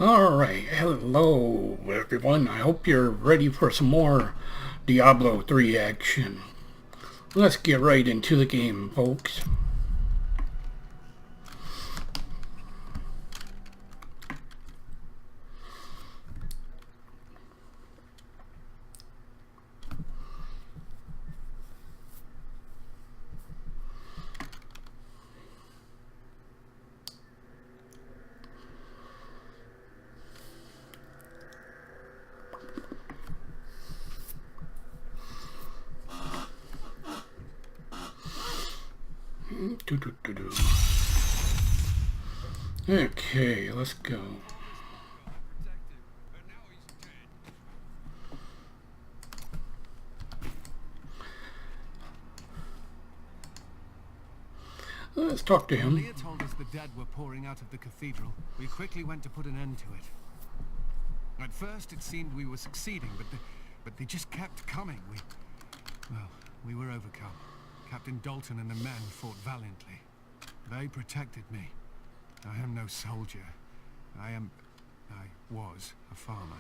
Alright, hello everyone. I hope you're ready for some more Diablo 3 action. Let's get right into the game, folks. Okay, let's go. Let's talk to him. Leah told us the dead were pouring out of the cathedral. We quickly went to put an end to it. At first it seemed we were succeeding, but they just kept coming. We were overcome. Captain Dalton and the men fought valiantly. They protected me. I am no soldier. I was a farmer.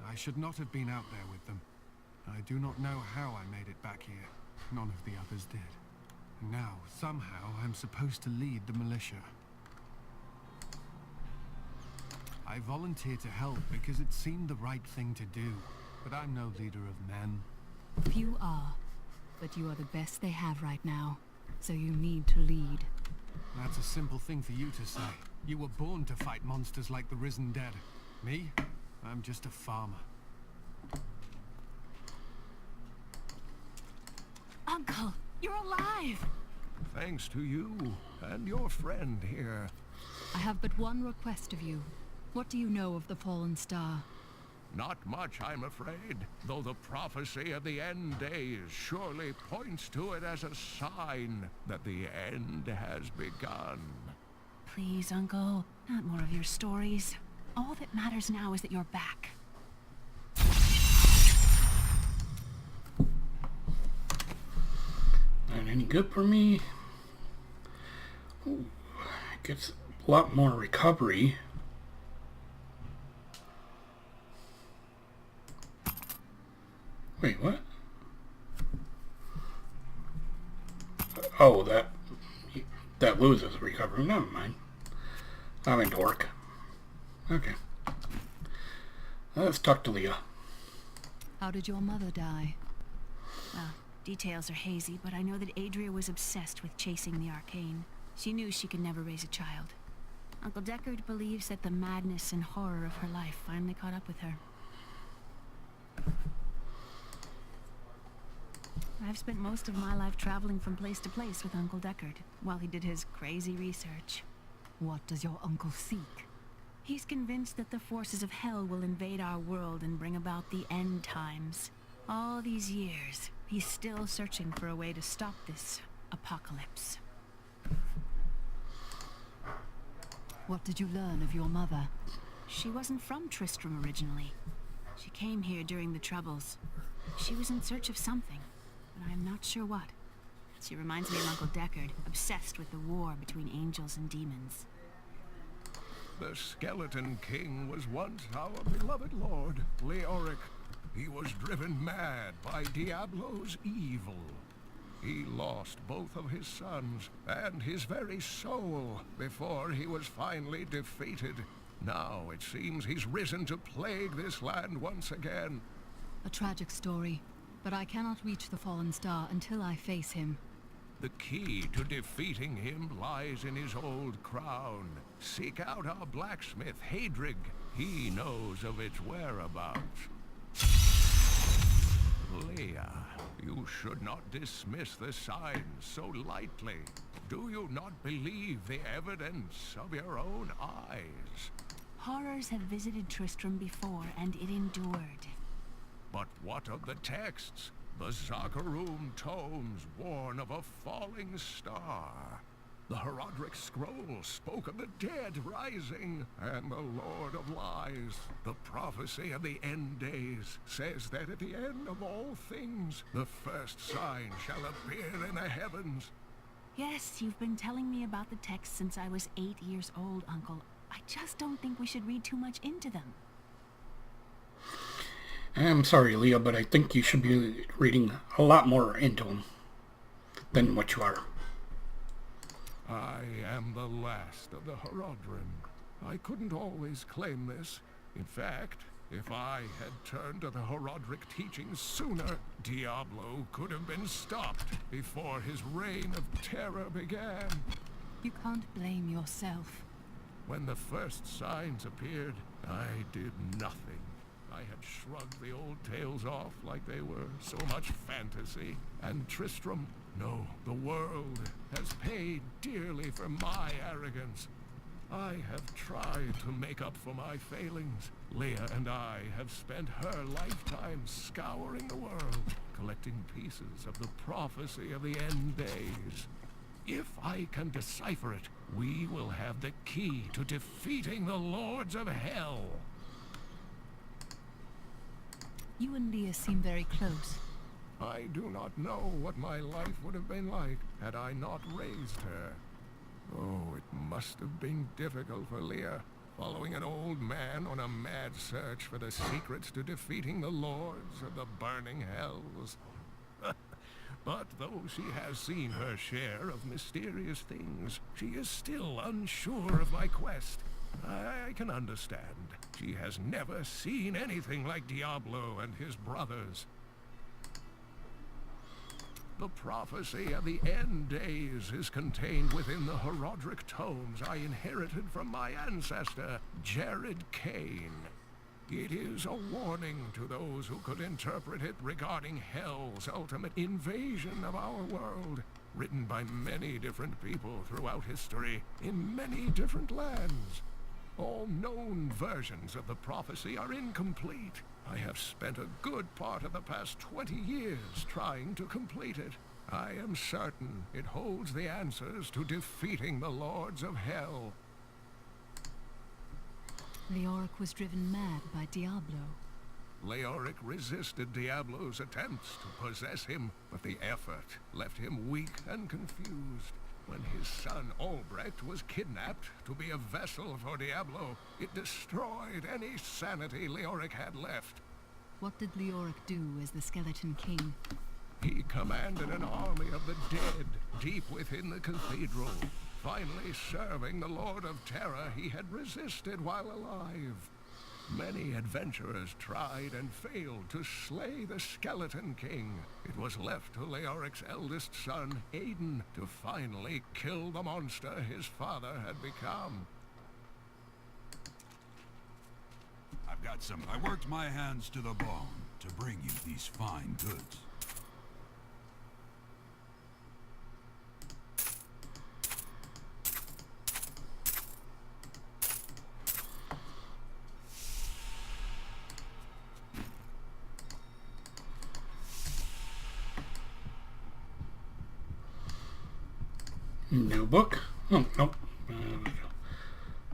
I should not have been out there with them. I do not know how I made it back here. None of the others did. And now, somehow, I'm supposed to lead the militia. I volunteered to help because it seemed the right thing to do. But I'm no leader of men. You are. But you are the best they have right now. So you need to lead. That's a simple thing for you to say. You were born to fight monsters like the risen dead. Me? I'm just a farmer. Uncle, you're alive! Thanks to you and your friend here. I have but one request of you. What do you know of the Fallen Star? Not much, I'm afraid, though the prophecy of the end days surely points to it as a sign that the end has begun. Please, Uncle, not more of your stories. All that matters now is that you're back. Not any good for me. Ooh, gets a lot more recovery. Wait, what? Oh, that loses recovery. Never mind. I'm in dork. Okay. Let's talk to Leah. How did your mother die? Well, details are hazy, but I know that Adria was obsessed with chasing the arcane. She knew she could never raise a child. Uncle Deckard believes that the madness and horror of her life finally caught up with her. I've spent most of my life traveling from place to place with Uncle Deckard, while he did his crazy research. What does your uncle seek? He's convinced that the forces of hell will invade our world and bring about the end times. All these years, he's still searching for a way to stop this apocalypse. What did you learn of your mother? She wasn't from Tristram originally. She came here during the Troubles. She was in search of something, but I'm not sure what. She reminds me of Uncle Deckard, obsessed with the war between angels and demons. The Skeleton King was once our beloved lord, Leoric. He was driven mad by Diablo's evil. He lost both of his sons and his very soul before he was finally defeated. Now it seems he's risen to plague this land once again. A tragic story, but I cannot reach the Fallen Star until I face him. The key to defeating him lies in his old crown. Seek out our blacksmith, Hadrig. He knows of its whereabouts. Leah, you should not dismiss the signs so lightly. Do you not believe the evidence of your own eyes? Horrors have visited Tristram before, and it endured. But what of the texts? The Zakarum tomes warn of a falling star. The Herodric scroll spoke of the dead rising, and the Lord of Lies, the prophecy of the end days, says that at the end of all things, the first sign shall appear in the heavens. Yes, you've been telling me about the text since I was 8 years old, Uncle. I just don't think we should read too much into them. I'm sorry, Leah, but I think you should be reading a lot more into them than what you are. I am the last of the Horodrim. I couldn't always claim this. In fact, if I had turned to the Horodric teachings sooner, Diablo could have been stopped before his reign of terror began. You can't blame yourself. When the first signs appeared, I did nothing. I had shrugged the old tales off like they were so much fantasy. And Tristram, no, the world has paid dearly for my arrogance. I have tried to make up for my failings. Leah and I have spent her lifetime scouring the world, collecting pieces of the prophecy of the end days. If I can decipher it, we will have the key to defeating the Lords of Hell. You and Leah seem very close. I do not know what my life would have been like had I not raised her. Oh, it must have been difficult for Leah, following an old man on a mad search for the secrets to defeating the Lords of the Burning Hells. But though she has seen her share of mysterious things, she is still unsure of my quest. I can understand. She has never seen anything like Diablo and his brothers. The prophecy of the end days is contained within the Horodric tomes I inherited from my ancestor, Jared Kane. It is a warning to those who could interpret it regarding Hell's ultimate invasion of our world, written by many different people throughout history, in many different lands. All known versions of the prophecy are incomplete. I have spent a good part of the past 20 years trying to complete it. I am certain it holds the answers to defeating the Lords of Hell. Leoric was driven mad by Diablo. Leoric resisted Diablo's attempts to possess him, but the effort left him weak and confused. When his son Albrecht was kidnapped to be a vessel for Diablo, it destroyed any sanity Leoric had left. What did Leoric do as the Skeleton King? He commanded an army of the dead deep within the cathedral, finally serving the Lord of Terror he had resisted while alive. Many adventurers tried and failed to slay the Skeleton King. It was left to Leoric's eldest son, Aiden, to finally kill the monster his father had become. I've got some. I worked my hands to the bone to bring you these fine goods. New book? Oh, nope.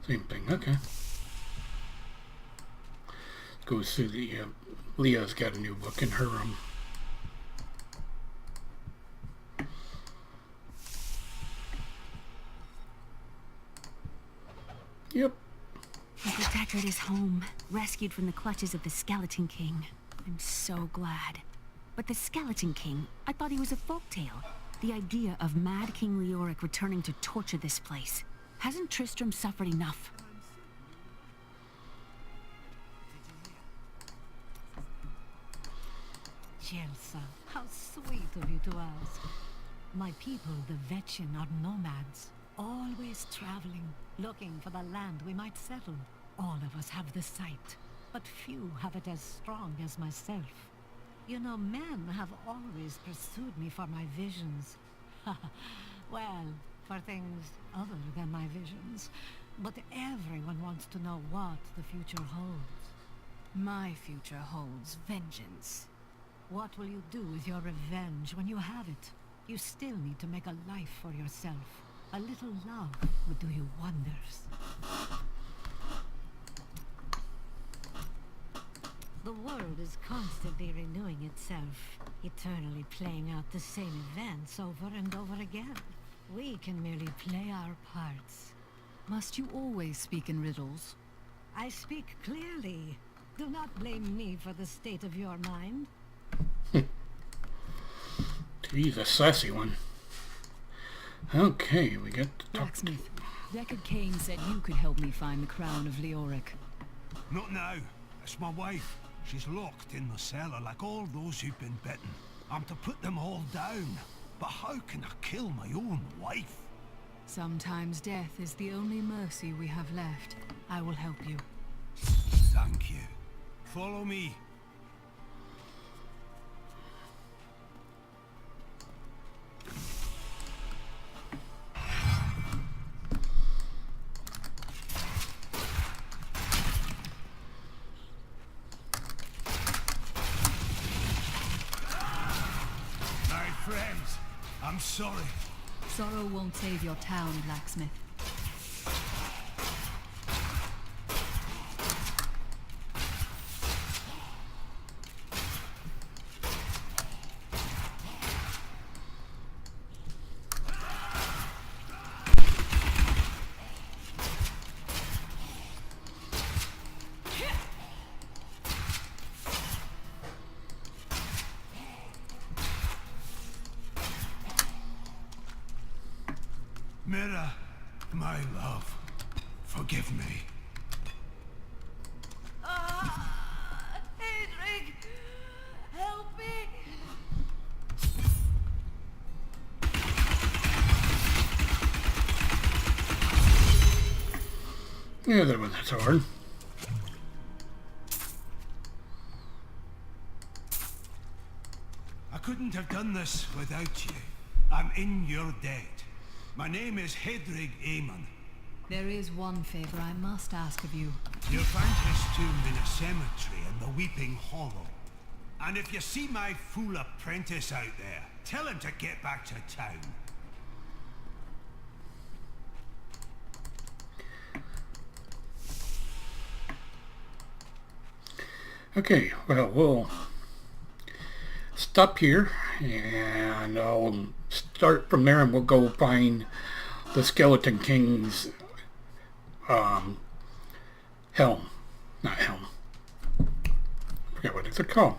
Same thing, okay. Goes through the, Leah's got a new book in her room. Yep. Uncle Deckard is home, rescued from the clutches of the Skeleton King. I'm so glad. But the Skeleton King, I thought he was a folktale. The idea of Mad King Leoric returning to torture this place. Hasn't Tristram suffered enough? Chelsea, how sweet of you to ask. My people, the Vetchin, are nomads, always traveling, looking for the land we might settle. All of us have the sight, but few have it as strong as myself. You know, men have always pursued me for my visions. Well, for things other than my visions. But everyone wants to know what the future holds. My future holds vengeance. What will you do with your revenge when you have it? You still need to make a life for yourself. A little love would do you wonders. The world is constantly renewing itself, eternally playing out the same events over and over again. We can merely play our parts. Must you always speak in riddles? I speak clearly. Do not blame me for the state of your mind. He's a sassy one. Okay, we get to talk. Blacksmith, Deckard Cain said you could help me find the crown of Leoric. Not now. It's my wife. She's locked in the cellar like all those who've been bitten. I'm to put them all down. But how can I kill my own wife? Sometimes death is the only mercy we have left. I will help you. Thank you. Follow me. My friends, I'm sorry. Sorrow won't save your town, Blacksmith. Mira, my love, forgive me. Hedrig! Help me! Yeah, that one, that's hard. I couldn't have done this without you. I'm in your debt. My name is Hedrig Aemon. There is one favor I must ask of you. You'll find his tomb in a cemetery in the Weeping Hollow. And if you see my fool apprentice out there, tell him to get back to town. Okay, well, we'll stop here, and I'll start from there, and we'll go find the Skeleton King's helm. Not helm. I forget what it's called.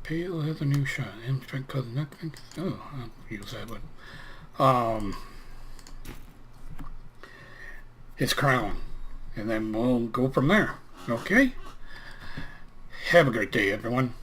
Pale has a new shot. And strength cause nothing. Oh, I'll use that one. His crown. And then we'll go from there. Okay? Have a great day, everyone.